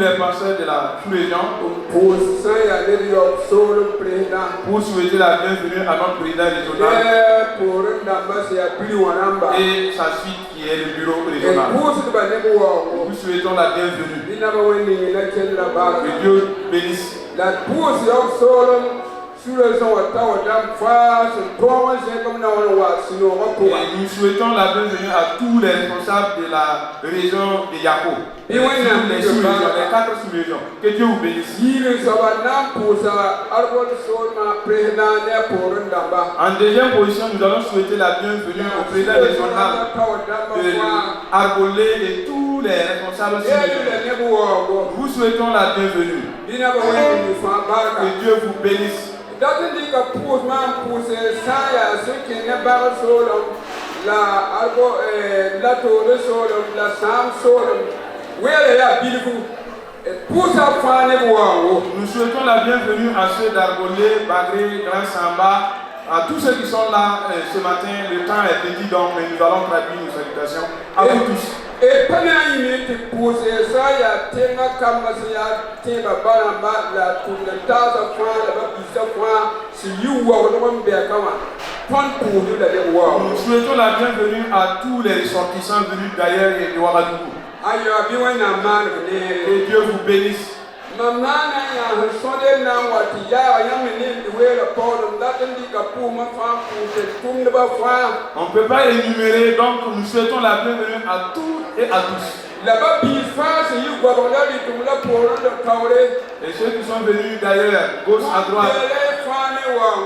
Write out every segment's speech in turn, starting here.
les pasteurs de la sous-région pour souhaiter la bienvenue à notre président régional et sa suite qui est le bureau régional. Nous souhaitons la bienvenue. Que Dieu bénisse. Et nous souhaitons la bienvenue à tous les responsables de la région de Yako. Les sous-régions, les 4 sous-régions. Que Dieu vous bénisse. En deuxième position, nous allons souhaiter la bienvenue au président régional de Arbolé et tous les responsables sous-régions. Nous souhaitons la bienvenue. Que Dieu vous bénisse. la algo la tore solo la sam solo wele ya bilifu pour ça fane wo. Nous souhaitons la bienvenue à ceux d'Arbolé, Bagré, Grand Samba, à tous ceux qui sont là ce matin. Le temps est petit donc mais nous allons traduire nos salutations à vous tous. Et pendant une minute pour ça ya tenga kama ya tenga balamba la pour le taza fois la bisa fois si you wa on be kama pon pour nous d'aller voir. Nous souhaitons la bienvenue à tous les ressortissants venus d'ailleurs et de Ouagadougou. Ayo biwa na man que Dieu vous bénisse. Mamana ya sonde na wati ya yamene wele podum datandi kapu ma fam pour tout ne ba fois. On ne peut pas énumérer donc nous souhaitons la bienvenue à toutes et à tous. Là-bas, il face, il y a et ceux qui sont venus d'ailleurs, gauche à droite,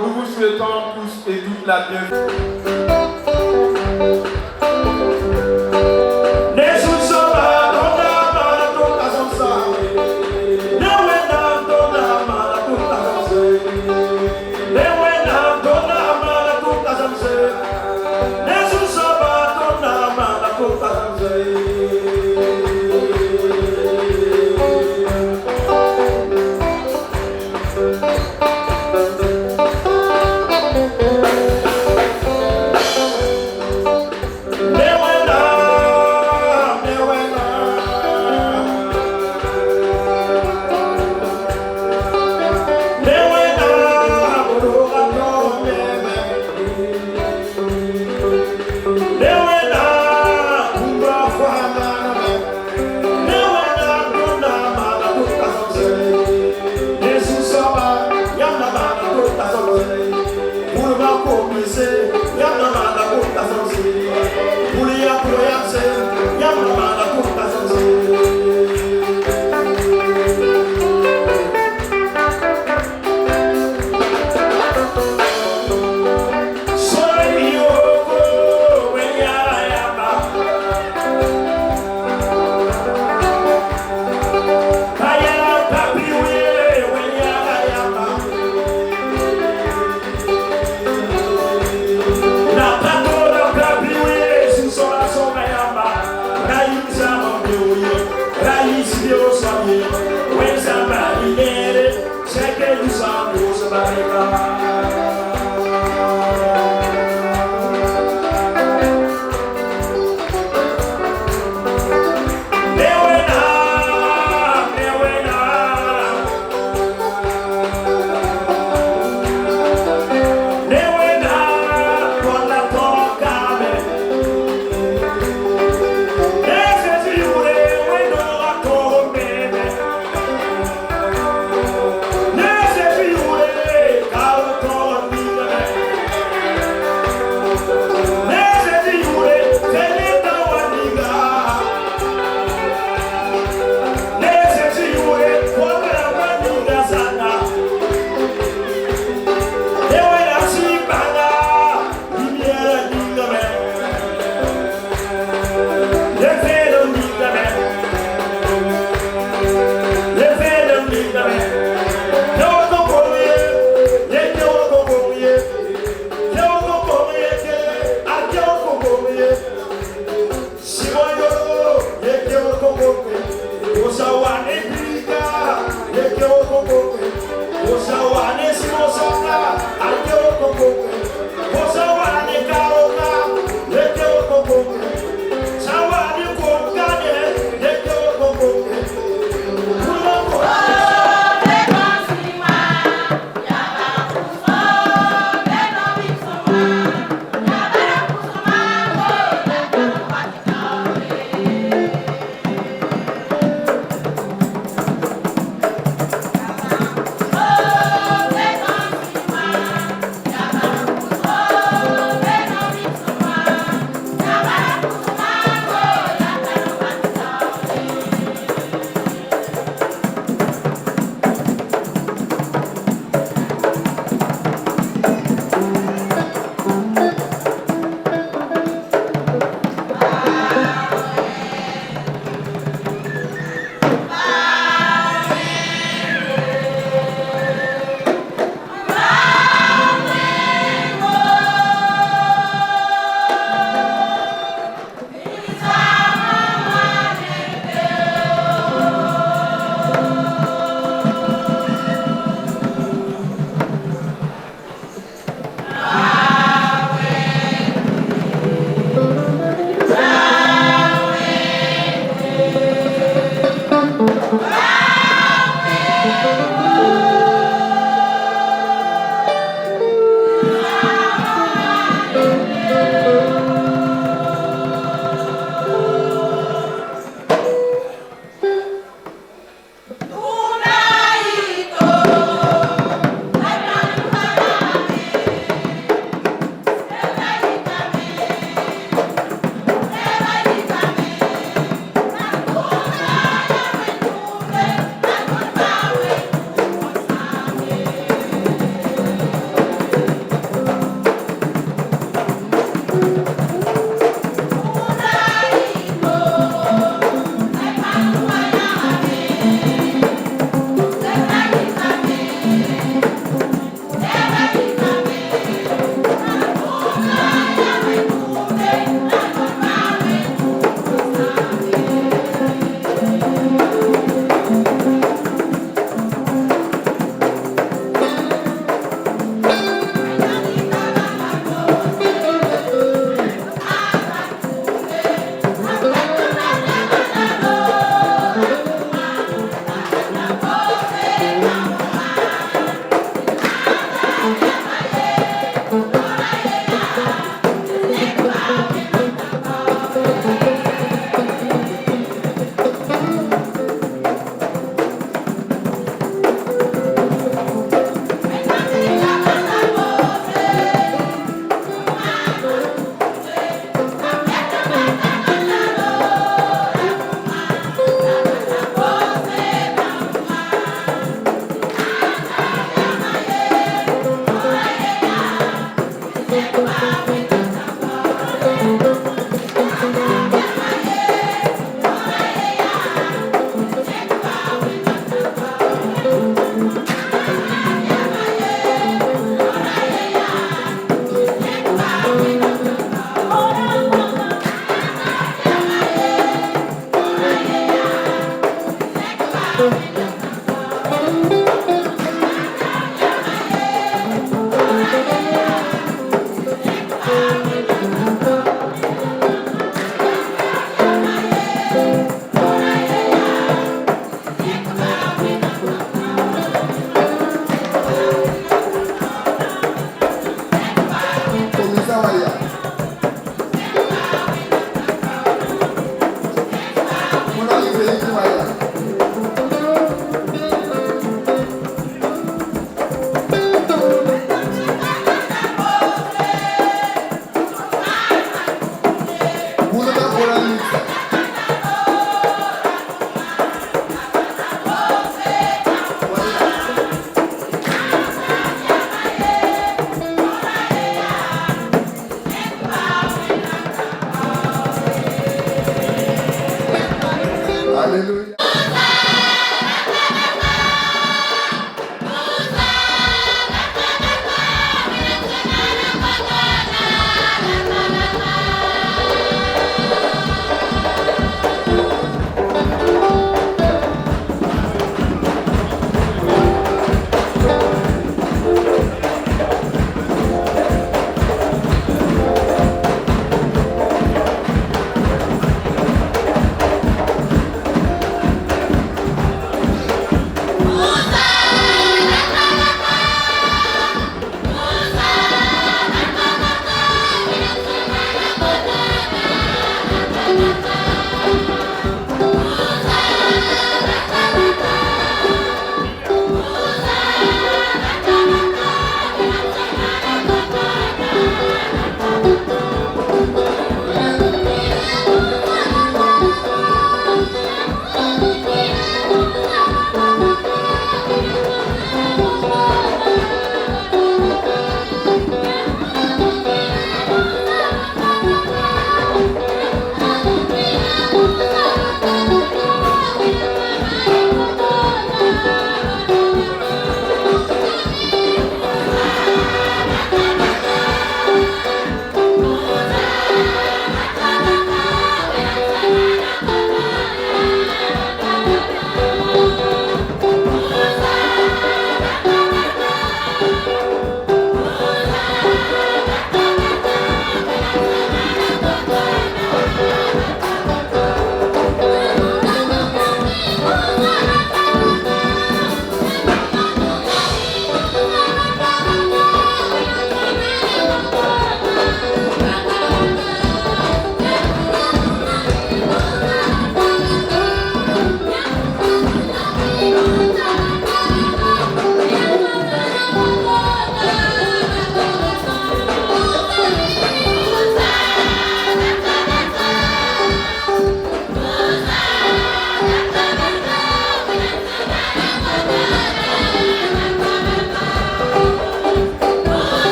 nous vous souhaitons tous et toutes la bienvenue.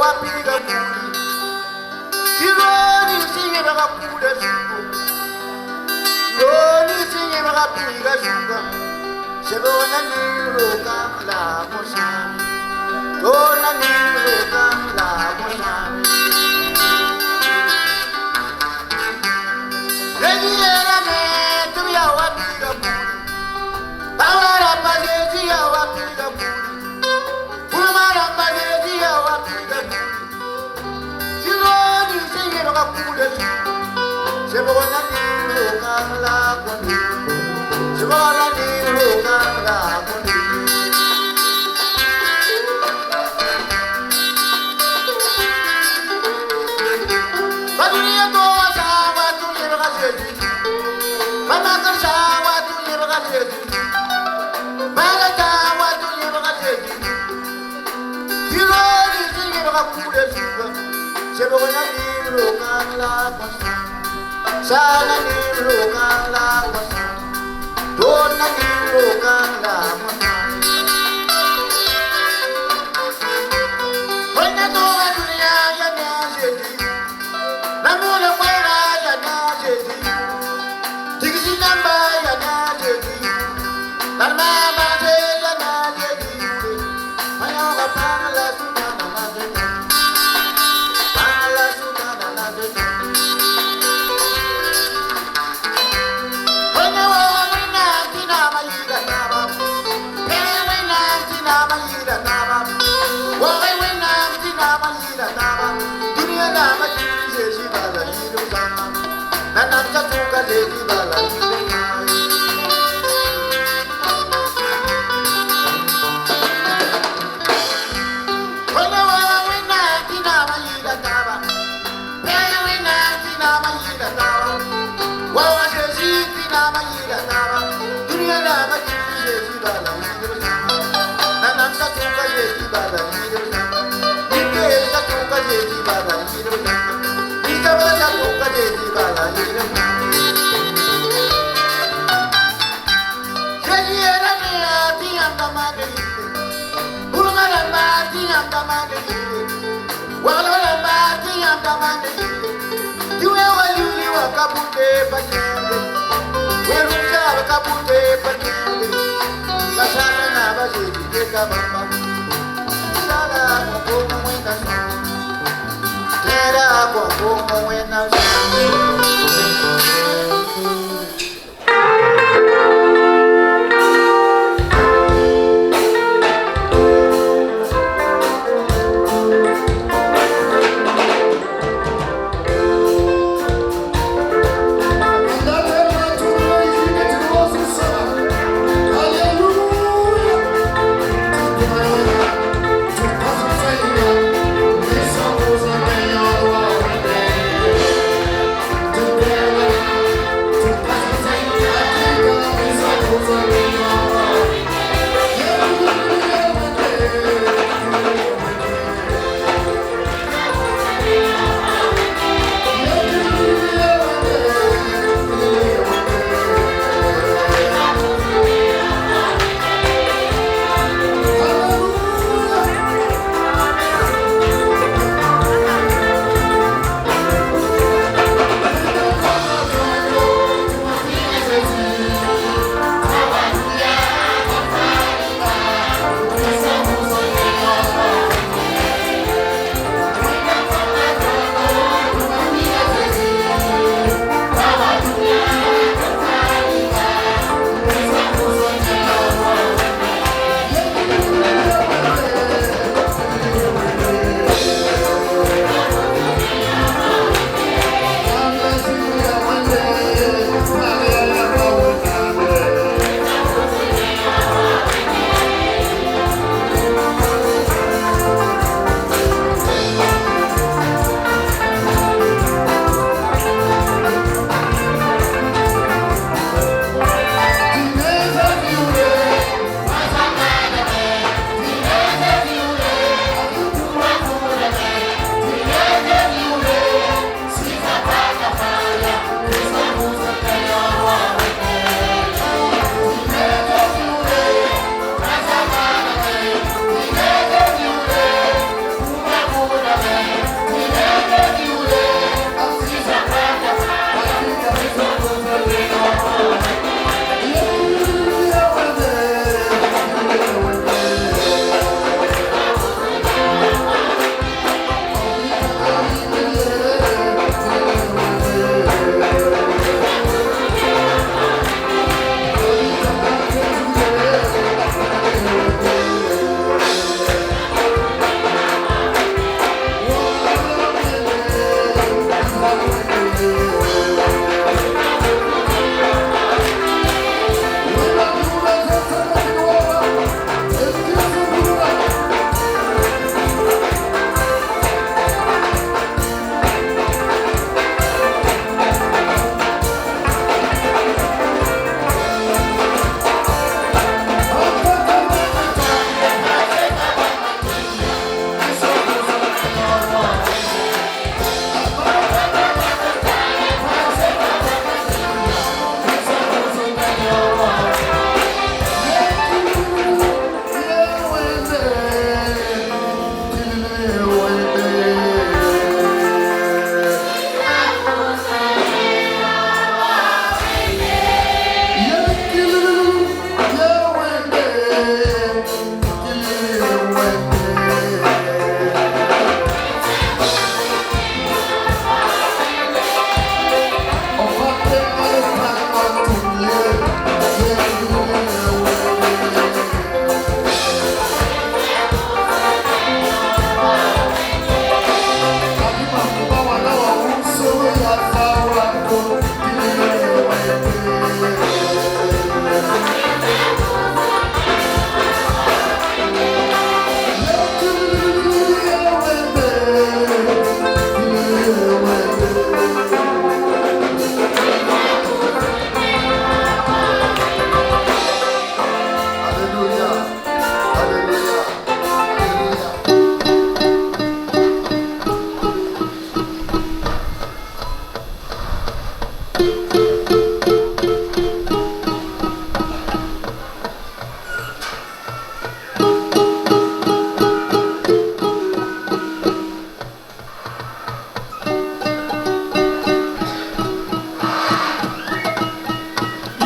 wapiga muli kironi siye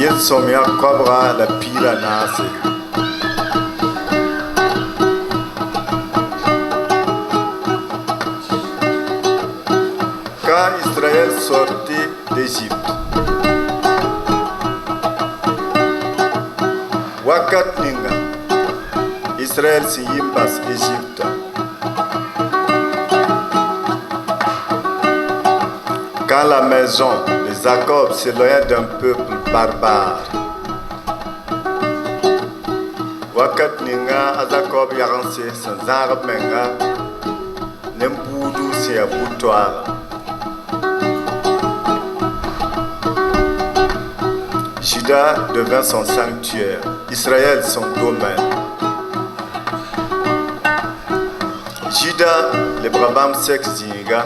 Yel somia cobra la pila nase. Quand Israël sortit d'Égypte, wakat ninga Israël si yimbas Égypte. Quand la maison de Jacob s'éloignait d'un peuple barbare, wakat ninga a Jacob yaranse san zarab menga nembudu si abutoara. Juda devint son sanctuaire, Israël son domaine. Juda le brabam sex zinga,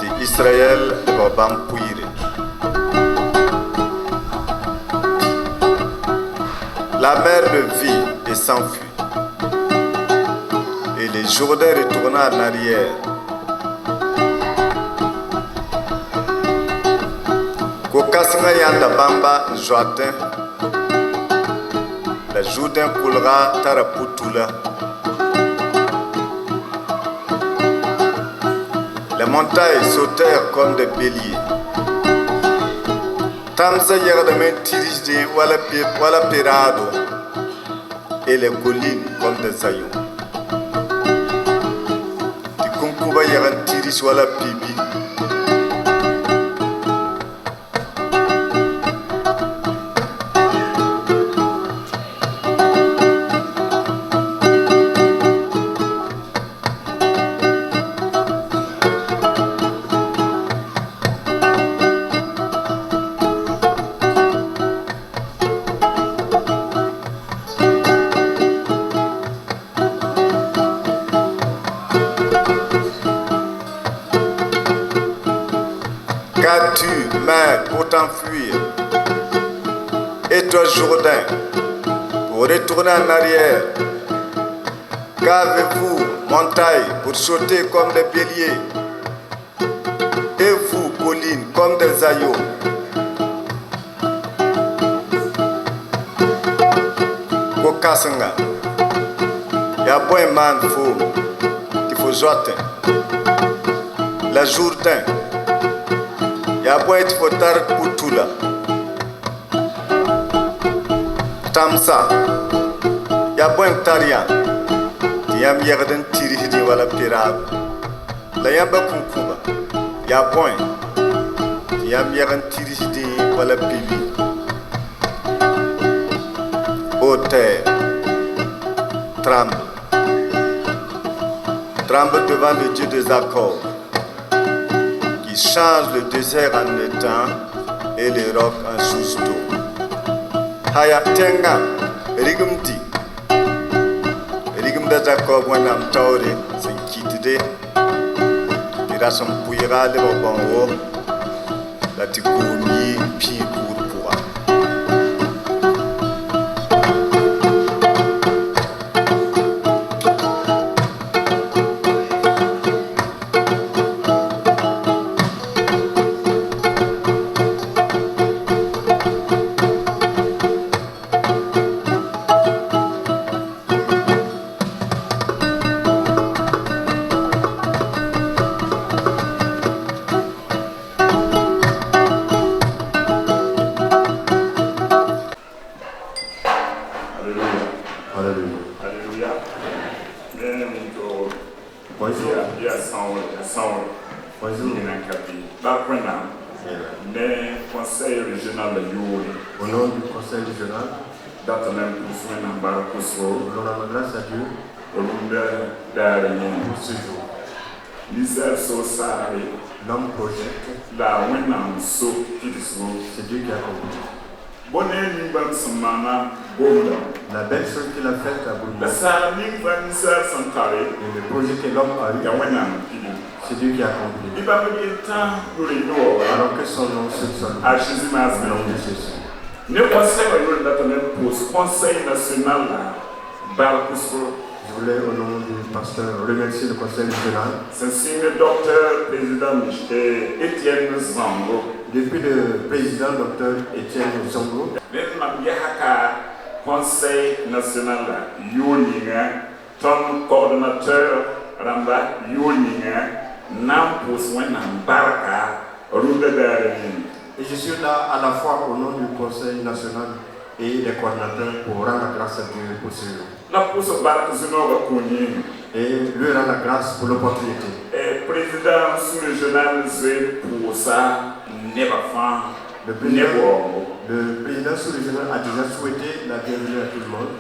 de Israël le brabam puire. La mer le vit et s'enfuit, et le Jourdain retourna en arrière. Kokasanga yanda bamba Joatin, la Jourdain coulera taraputula. Les montagnes sautèrent comme des béliers. Tamsa yerdamen tirisde wala perado, et les collines comme des saillons. Tikunkuba yeran tiris wala pibi. Qu'as-tu, mer, pour t'enfuir? Et toi, Jourdain, pour retourner en arrière? Qu'avez-vous, montagne, pour sauter comme des béliers? Et vous, collines, comme des aïeux? Kokasanga, y'a bon man fou, qu'il faut Joatin. La Jourdain, ya boy ti fotar putula Tamsa ya boy tarian ti yam yerden tiri di wala pirab la yamba kunkuba ya boy ti yam yerden tiri di wala bibi ô terre tremble tremble devant le Dieu des accords, change le désert en étang et les rocs en source d'eau. Haya tenga rigumti rigumda Jacob wanam taure sen kitide ira som puira le bongo la tikuni pi pour Au nom du conseil régional, nous rendons grâce à Dieu pour ce jour. L'homme projette, c'est Dieu qui a accompli. La belle chose qu'il a faite à Bunda, et le projet que l'homme a eu, c'est Dieu qui a accompli. Alors que son nom se sonne, le nom de Jésus. Ne conseil national je voulais au nom du pasteur remercier le conseil régional. C'est le docteur président Étienne Zango. Depuis le président, Dr Etienne Zongo. Conseil national Yoninga, ton coordonnateur Ramba Yoninga, Nampus Wenambaraka, Rudadarine. Et je suis là à la fois au nom du Conseil national et des coordinateurs pour rendre la grâce à Dieu pour ce jour. Et lui rendre la grâce pour l'opportunité. Et président sous-régional pour ça, le président sous-régional a déjà souhaité la bienvenue à tout le monde.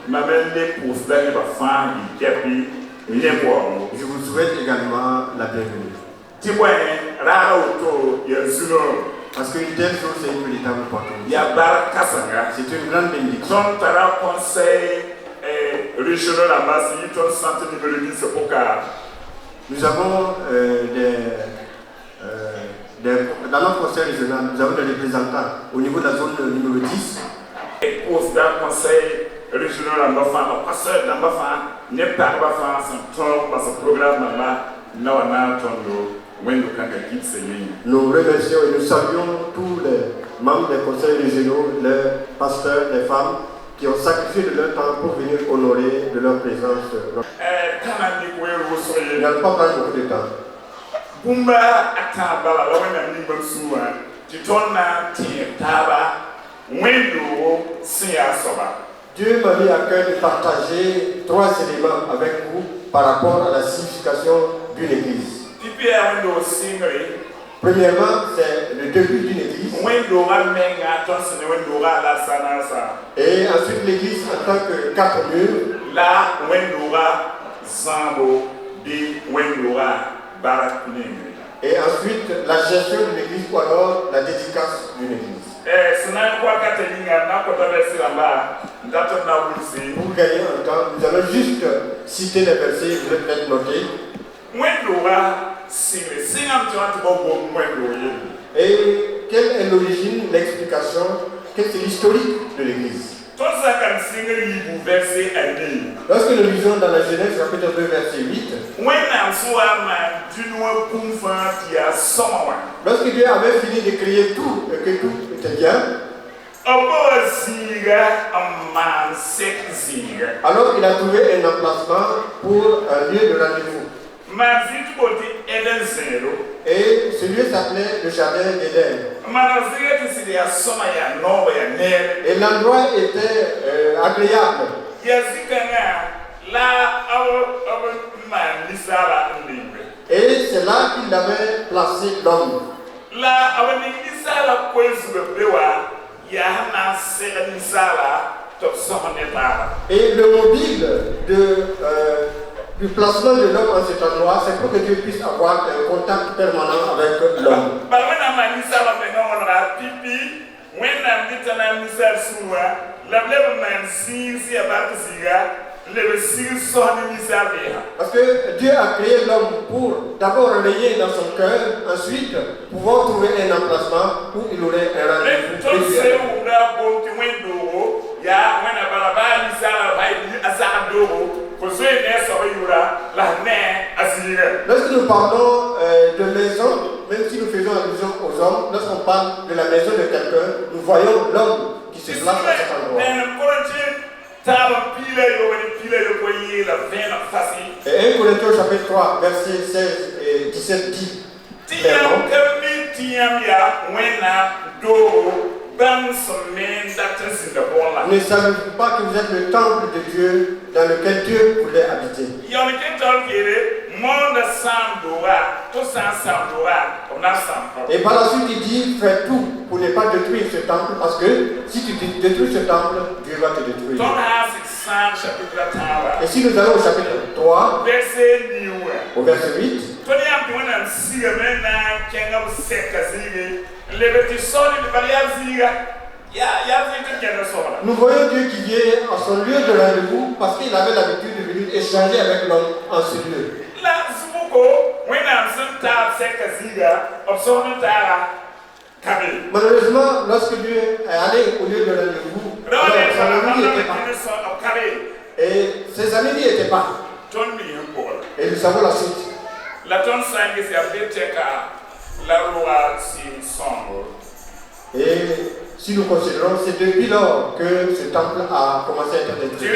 Je vous souhaite également la bienvenue. Parce qu'une telle chose, c'est une véritable opportunité. C'est une grande bénédiction. Nous avons dans notre conseil régional, nous avons des représentants au niveau de la zone numéro 10. Et au conseil régional, nous remercions et nous saluons tous les membres des conseils régionaux, les pasteurs, les femmes qui ont sacrifié de leur temps pour venir honorer de leur présence. Il n'y a pas beaucoup de temps. Bumba ataba la wena ni bansuwa titona taba wendo sia soba. Dieu m'a mis à cœur de partager 3 éléments avec vous par rapport à la signification d'une église. Premièrement, c'est le début d'une église. Et ensuite l'église en tant que 4 murs. Et ensuite la gestion d'une église ou alors la dédicace d'une église. Pour gagner un temps, nous allons juste citer les versets, vous êtes peut-être notés. Et quelle est l'origine, l'explication, quelle est l'historique de l'église? Lorsque nous lisons dans la Genèse chapitre 2 verset 8, lorsque Dieu avait fini de créer tout et que tout était bien, alors il a trouvé un emplacement pour un lieu de rendez-vous. Et ce lieu s'appelait le jardin d'Éden. Et l'endroit était agréable. Et c'est là qu'il avait placé l'homme. Et le mobile du placement de l'homme en cet endroit, c'est pour que Dieu puisse avoir un contact permanent avec l'homme. Parce que Dieu a créé l'homme pour d'abord relayer dans son cœur, ensuite pouvoir trouver un emplacement où il aurait un rendez-vous. Lorsque nous parlons de maison, même si nous faisons allusion aux hommes, lorsqu'on parle de la maison de quelqu'un, nous voyons l'homme qui se place à cet endroit. Et 1 Corinthiens chapitre 3, verset 16 et 17 dit ne savez-vous pas que vous êtes le temple de Dieu dans lequel Dieu voulait habiter? Et par la suite il dit fais tout pour ne pas détruire ce temple, parce que si tu détruis ce temple, Dieu va te détruire. Et si nous allons au chapitre 3 au verset 8, nous voyons Dieu qui vient à son lieu de rendez-vous parce qu'il avait l'habitude de venir échanger avec l'homme en ce lieu. Malheureusement, lorsque Dieu est allé au lieu de rendez-vous, son ami n'était pas. Et ses amis n'y étaient pas. Et nous savons la suite. Et si nous considérons, c'est depuis lors que ce temple a commencé à être détruit.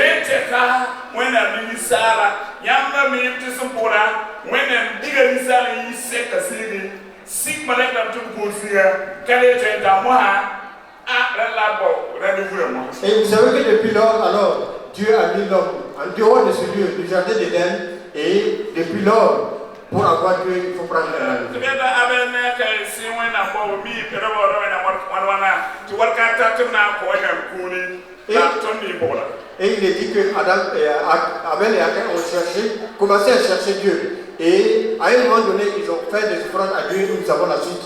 Et vous savez que depuis lors, alors, Dieu a mis l'homme en dehors de ce lieu, du jardin d'Éden, et depuis lors, pour avoir Dieu, il faut prendre la Et il est dit que Abel et Caïn ont commencé à chercher Dieu. Et à un moment donné, ils ont fait des offrandes à Dieu, nous avons la suite.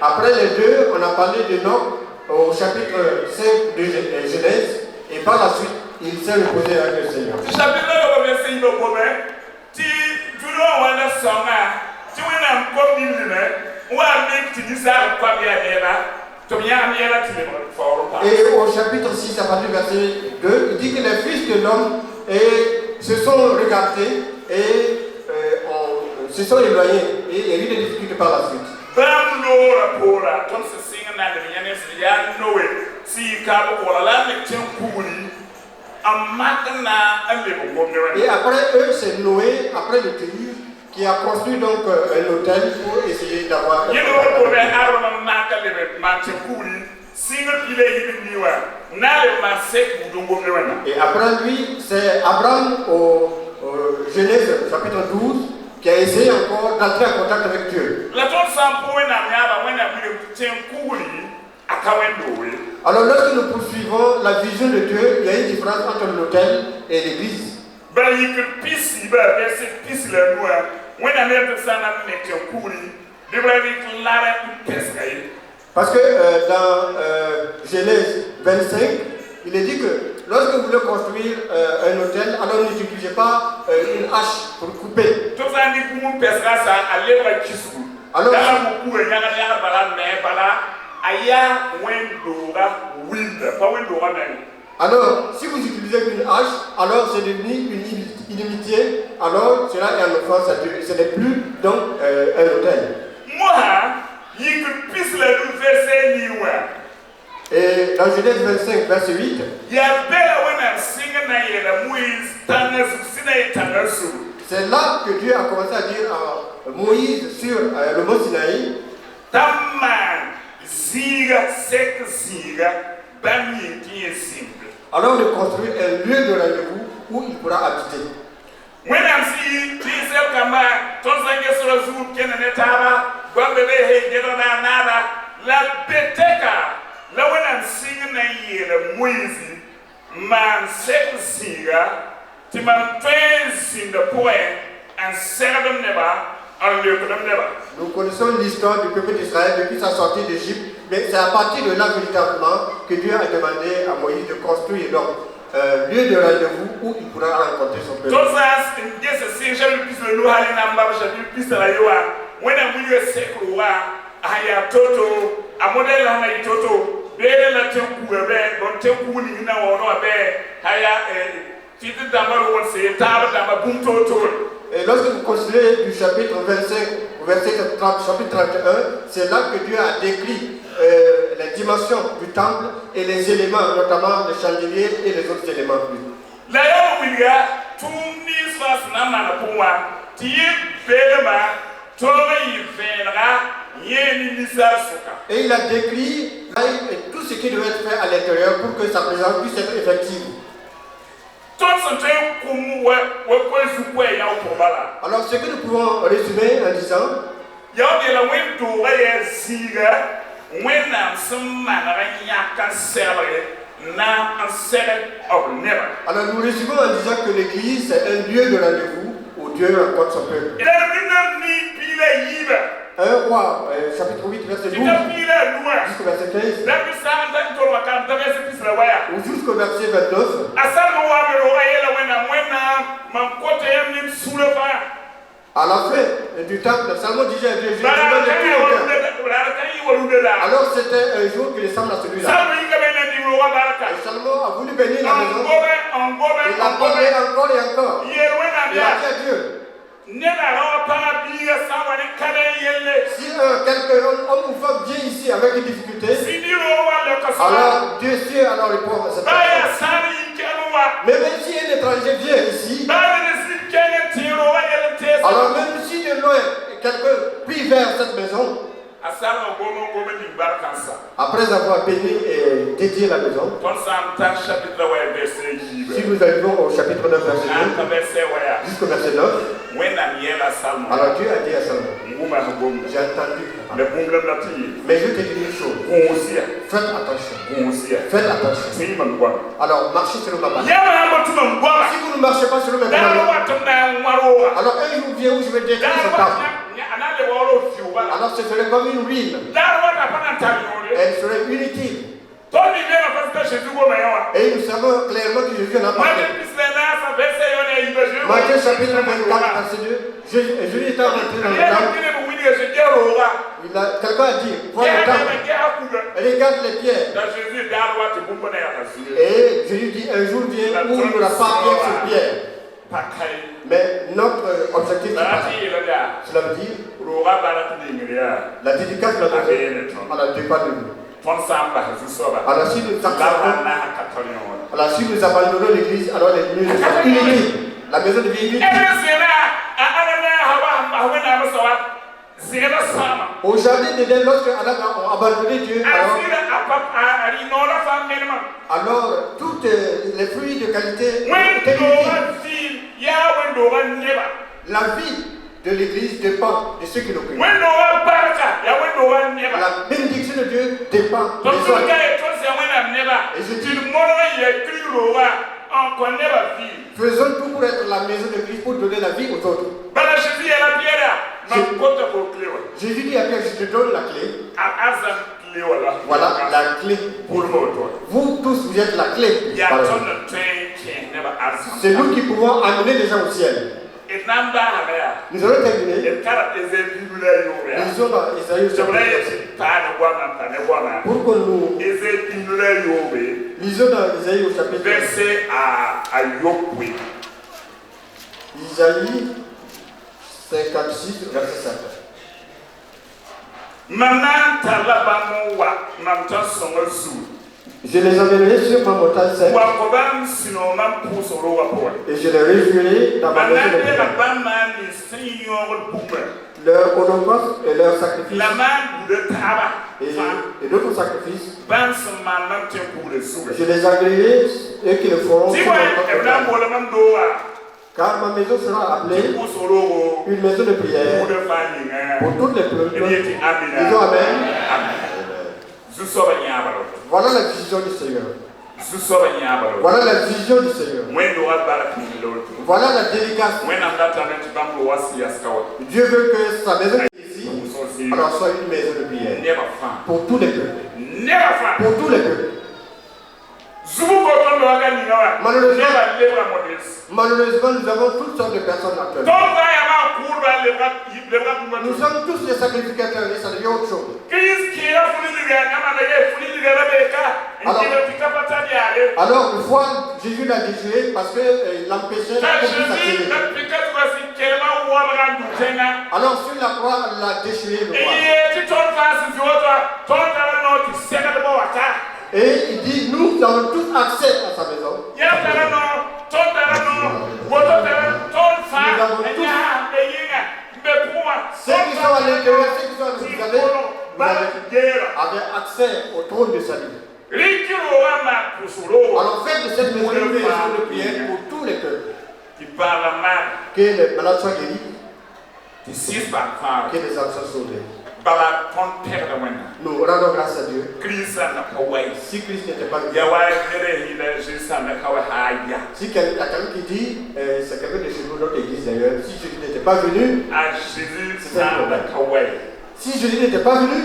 Après les deux, on a parlé de Noc au chapitre 5 de Genèse, et par la suite, il s'est reposé avec le Seigneur. Et au chapitre 6, à partir du verset 2, il dit que les fils de l'homme se sont regardés et se sont éloignés, et il y a eu des difficultés par la suite. Et après eux, c'est Noé, après le déluge, qui a construit donc un hôtel pour essayer d'avoir. Et après lui, c'est Abraham au Genèse chapitre 12 qui a essayé encore d'entrer en contact avec Dieu. Alors lorsque nous poursuivons la vision de Dieu, il y a une différence entre l'autel et l'église. Parce que dans Genèse 25, il est dit que lorsque vous voulez construire un hôtel, alors n'utilisez pas une hache pour couper. Alors, si vous utilisez une hache, alors c'est devenu une inimitié, alors cela est en offense à Dieu. Ce n'est plus donc un hôtel. Et dans Genèse 25, verset 8, c'est là que Dieu a commencé à dire à Moïse sur le mont Sinaï, alors de construire un lieu de rendez-vous où il pourra habiter. Nous connaissons l'histoire du peuple d'Israël depuis sa sortie d'Égypte, mais c'est à partir de là véritablement que Dieu a demandé à Moïse de construire donc lieu de rendez-vous où il pourra rencontrer son peuple. Et lorsque vous considérez du chapitre 25 au verset 30, chapitre 31, c'est là que Dieu a décrit les dimensions du temple et les éléments, notamment les chandeliers et les autres éléments. Et il a décrit tout ce qui devait être fait à l'intérieur pour que sa présence puisse être effective. Alors ce que nous pouvons résumer en disant, alors nous résumons en disant que l'église c'est un lieu de rendez-vous où Dieu rencontre son peuple. 1 Roi, chapitre 8, verset 12, jusqu'au verset 15, ou jusqu'au verset 29. À la fin du temple, Salomon disait à Dieu, je demande de tout mon cœur. Alors c'était un jour qui ressemble à celui-là. Et Salomon a voulu bénir la maison. Il a parlé encore et encore. Il a Si quelqu'un, homme ou femme, vient ici avec une difficulté, alors Dieu sait alors répondre à cette personne. Mais même si un étranger vient ici, alors même si de loin quelqu'un prie vers cette maison, après avoir béni et dédié la maison, si nous arrivons au chapitre 9, verset 2, jusqu'au verset 9, alors Dieu a dit à Salomon, j'ai entendu, mais je te dis une chose, faites attention, alors marchez sur ma base. Si vous ne marchez pas sur le même alors un jour vient où je vais détruire ce temple. Alors ce serait comme une ruine. Elle serait inutile. Et nous savons clairement que Jésus en a parlé. Matthieu chapitre 24, verset 2. Jésus était rentré dans le temple. Quelqu'un a dit, vois le temple. Et regarde les pierres. Et Jésus dit, un jour vient où il n'y aura pas pierre sur pierre. Mais notre objectif, cela veut dire la dédicace de la maison, alors dépend de nous. Alors si nous abandonnons l'église, alors l'église est inutile. La maison devient inutile. Au jardin d'Éden, lorsque Adam a abandonné Dieu, alors toutes les fruits de qualité étaient inutiles. La vie de l'église dépend de ceux qui l'occupent. La bénédiction de Dieu dépend des autres. Et je dis, faisons tout pour être la maison de Christ, pour donner la vie aux autres. Jésus dit à Pierre, je te donne la clé. Voilà la clé pour vous. Vous tous, vous êtes la clé. C'est nous qui pouvons amener les gens au ciel. Nous allons terminer. Lisons dans Isaïe pour que nous lisons dans Isaïe au chapitre. Isaïe 56, verset 7. Je les amènerai sur ma montagne sainte et je les réjouirai dans ma maison de prière. Leur holocauste et leur sacrifice et d'autres sacrifices, je les agréerai et qu'ils le feront sur mon autel. Car ma maison sera appelée une maison de prière pour toutes les peuples. Disons Amen. Voilà la vision du Seigneur. Voilà la vision du Seigneur. Voilà la dédicace. Dieu veut que sa maison ici alors soit une maison de prière pour tous les peuples. Pour tous les peuples. Malheureusement, nous avons toutes sortes de personnes actuellement. Nous sommes tous des sacrificateurs et ça devient autre chose. Alors, une fois, Jésus l'a déjoué parce qu'il l'empêchait de s'attirer. Alors, sur la croix, il l'a déchiré le roi. Et il dit, nous avons tous accès à sa maison. Nous avons tous. Ceux qui sont à l'intérieur, ceux qui sont à l'extérieur, vous avez accès au trône de salut. Alors faites de cette maison une maison de prière pour tous les peuples. Que les malades soient guéris. Que les âmes soient sauvées. Nous rendons grâce à Dieu. Si Christ n'était pas venu, si quelqu'un qui dit, c'est quelqu'un de chez nous, notre église d'ailleurs, si Jésus n'était pas venu, c'est un problème. Si Jésus n'était pas venu,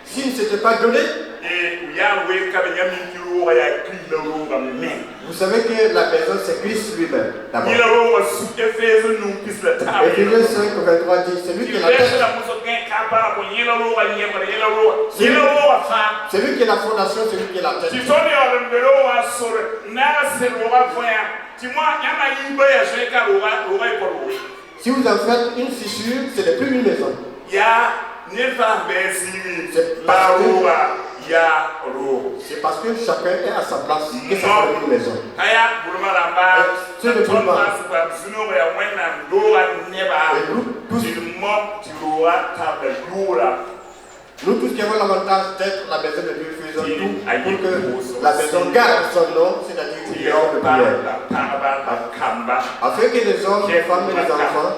s'il ne s'était pas donné, Vous savez que la maison c'est Christ lui-même. D'abord. Éphésiens 5, 23 dit, c'est lui qui est la tête. C'est lui qui est la fondation, c'est lui qui est la tête. Si vous en faites une fissure, ce n'est plus une maison. C'est parce que chacun est à sa place que ça fait une maison. Nous tous qui avons l'avantage d'être la maison de Dieu, faisons tout pour que la maison garde son nom, c'est-à-dire une maison de prière. Afin que les hommes, les femmes et les enfants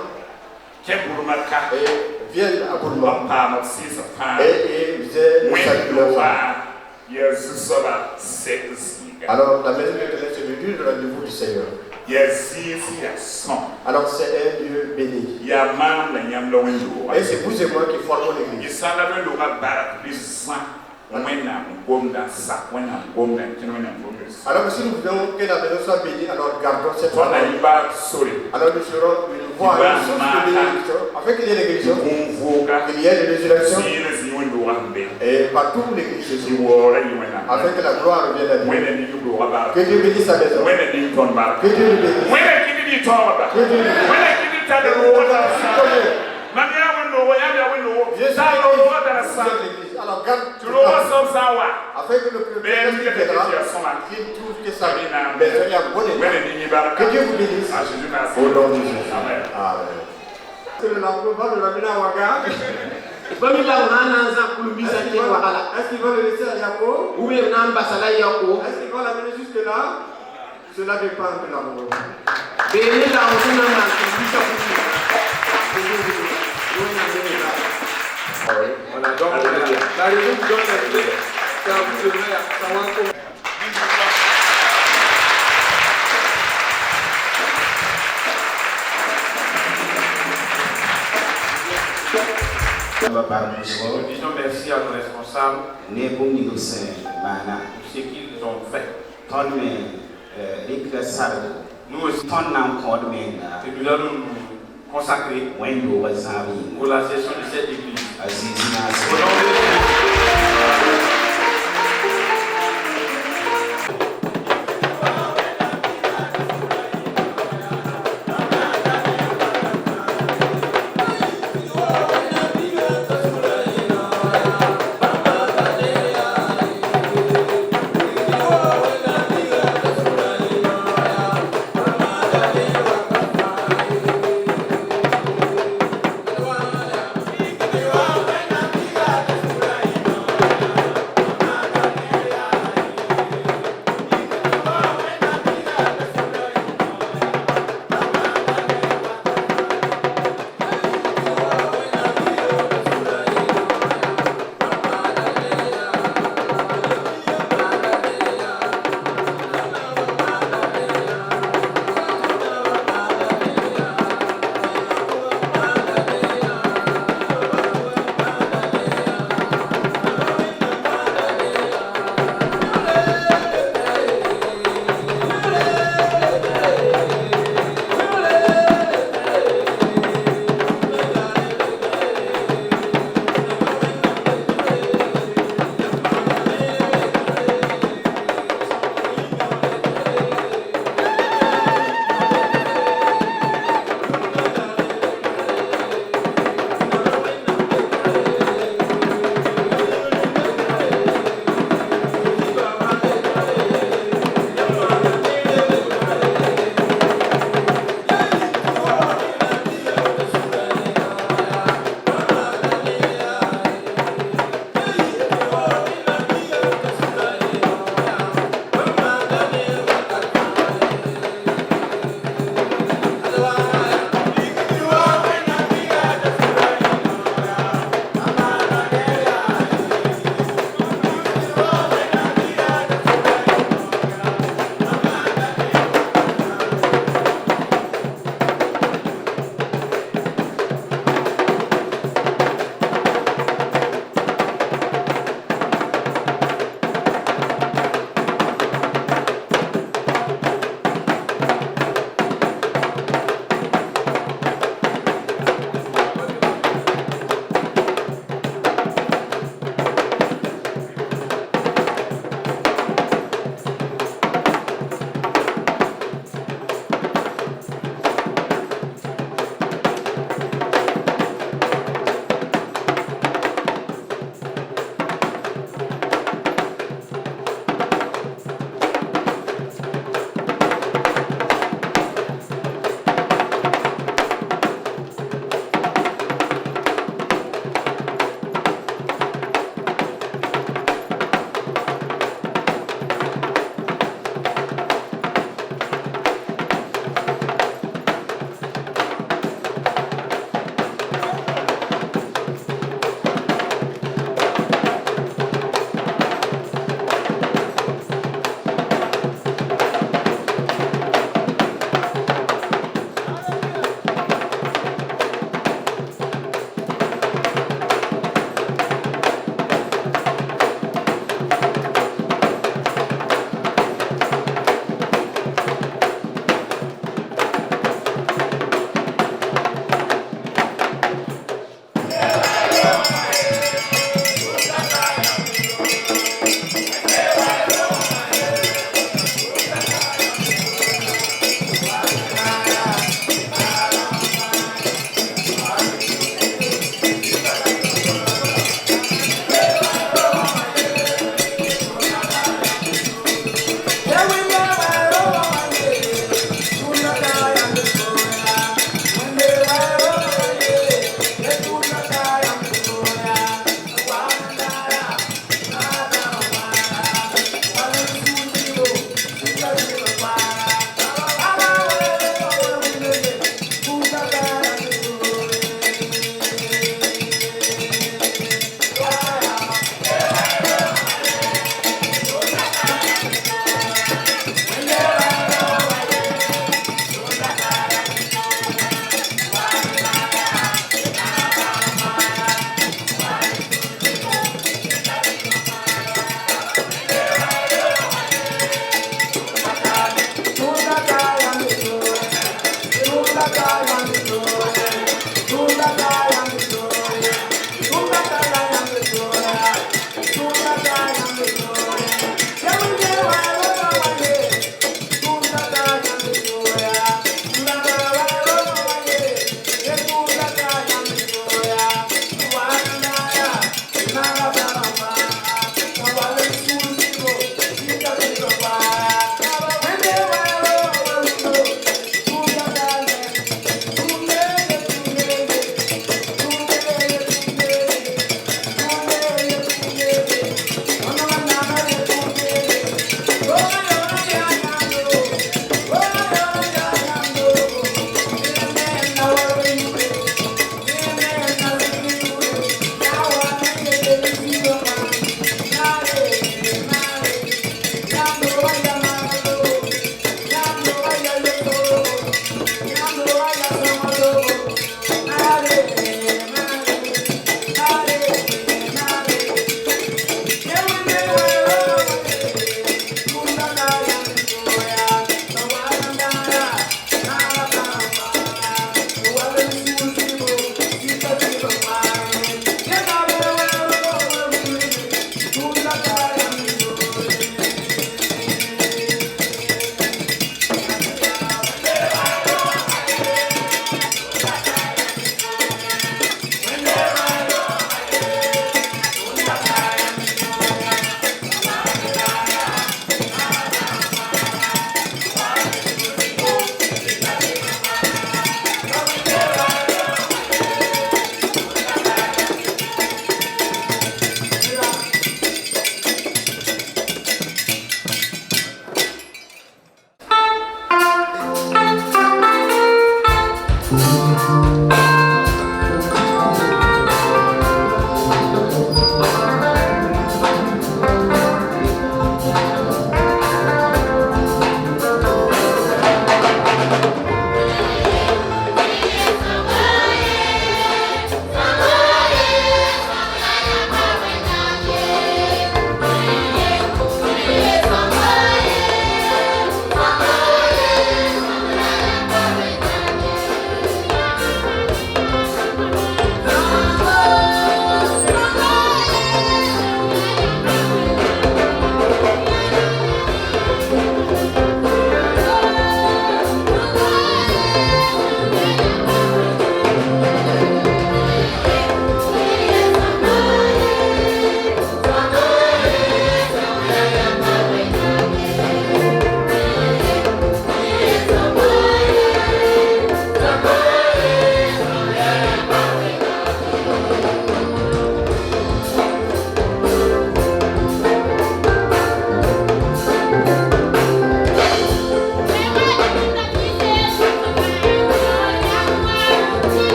viennent à Bourma et ils aient le salut de leur âme. Alors la maison de l'Éternel, c'est le lieu de rendez-vous du Seigneur. Alors c'est un Dieu béni. Et c'est vous et moi qui formons l'église. Alors si nous voulons que la maison soit bénie, alors gardons cette parole. Alors nous serons une voie, une source de bénédiction, afin qu'il y ait les guérisons, qu'il y ait les résurrections, et partout où l'église se trouve, afin que la gloire revienne à Dieu. Que Dieu bénisse sa maison. Que Dieu le bénisse. Que Dieu le bénisse. Alors garde afin que le peuple viendra, qu'il trouve que sa maison est en bon état. Que Dieu vous bénisse. Au nom de Jésus. Amen. Que le lambeau va le ramener à Ouaga. Est-ce qu'il va le laisser à Yako? Est-ce qu'il va l'amener jusque là? Cela dépend de l'amour. Voilà, donc la raison qui donne la clé, c'est à vous de venir savoir comment. Disons merci à nos responsables pour ce qu'ils ont fait. Nous aussi, nous allons nous consacrer pour la session de cette église. Au nom de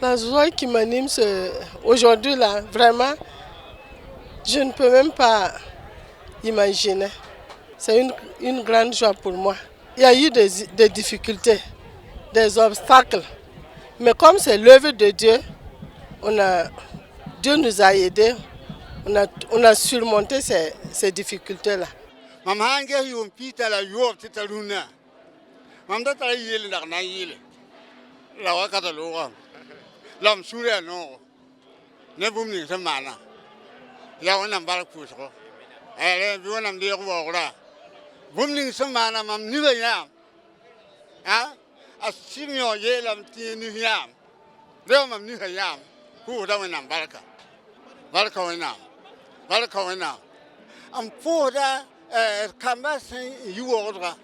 La joie qui m'anime aujourd'hui, là, vraiment, je ne peux même pas imaginer. C'est une grande joie pour moi. Il y a eu des difficultés, des obstacles. Mais comme c'est l'œuvre de Dieu, Dieu nous a aidés. On a surmonté ces difficultés-là. Am foda kamba sen yuordra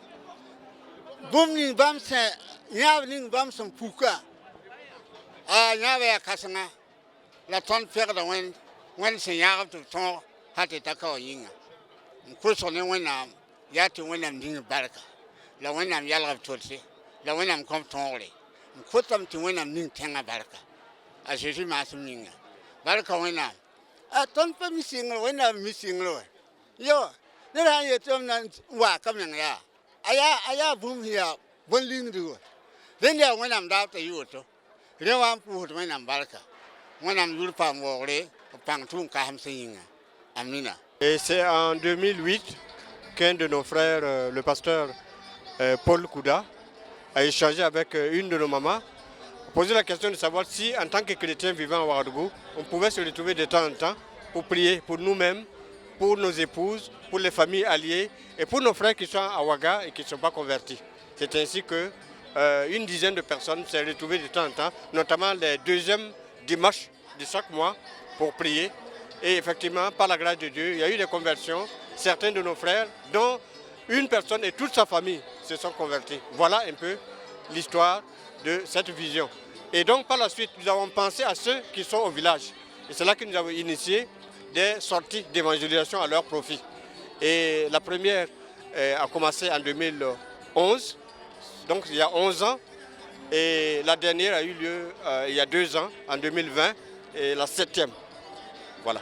bumni bamse nyavning bamsen puka nyave kasanga la ton fer da wen sen yav to ton hate takaw yinga ko so ne wenam yati wenam ding barka la wenam yalga totse la wenam kom tonre ko tam ti wenam ning tenga barka a jesu masminga barka wenam a ton pa misinglo wenam misinglo yo ne ra ye tom nan wa kam yang ya aya bum ya bon ling du den ya wenam da ta yu to re wa pu wenam barka wenam yur pa mo re pang tung ka ham singa amina. Et c'est en 2008 qu'un de nos frères, le pasteur Paul Kouda, a échangé avec une de nos mamans, posé la question de savoir si, en tant que chrétien vivant à Ouagadougou, on pouvait se retrouver de temps en temps pour prier pour nous-mêmes, pour nos épouses, pour les familles alliées et pour nos frères qui sont à Ouaga et qui ne sont pas convertis. C'est ainsi que une dizaine de personnes s'est retrouvées de temps en temps, notamment les deuxièmes dimanches de chaque mois, pour prier. Et effectivement, par la grâce de Dieu, il y a eu des conversions. Certains de nos frères, dont une personne et toute sa famille, se sont convertis. Voilà un peu l'histoire de cette vision. Et donc, par la suite, nous avons pensé à ceux qui sont au village. Et c'est là que nous avons initié des sorties d'évangélisation à leur profit. Et la première a commencé en 2011, donc il y a 11 ans. Et la dernière a eu lieu il y a 2 ans, en 2020, et la 7e. Voilà.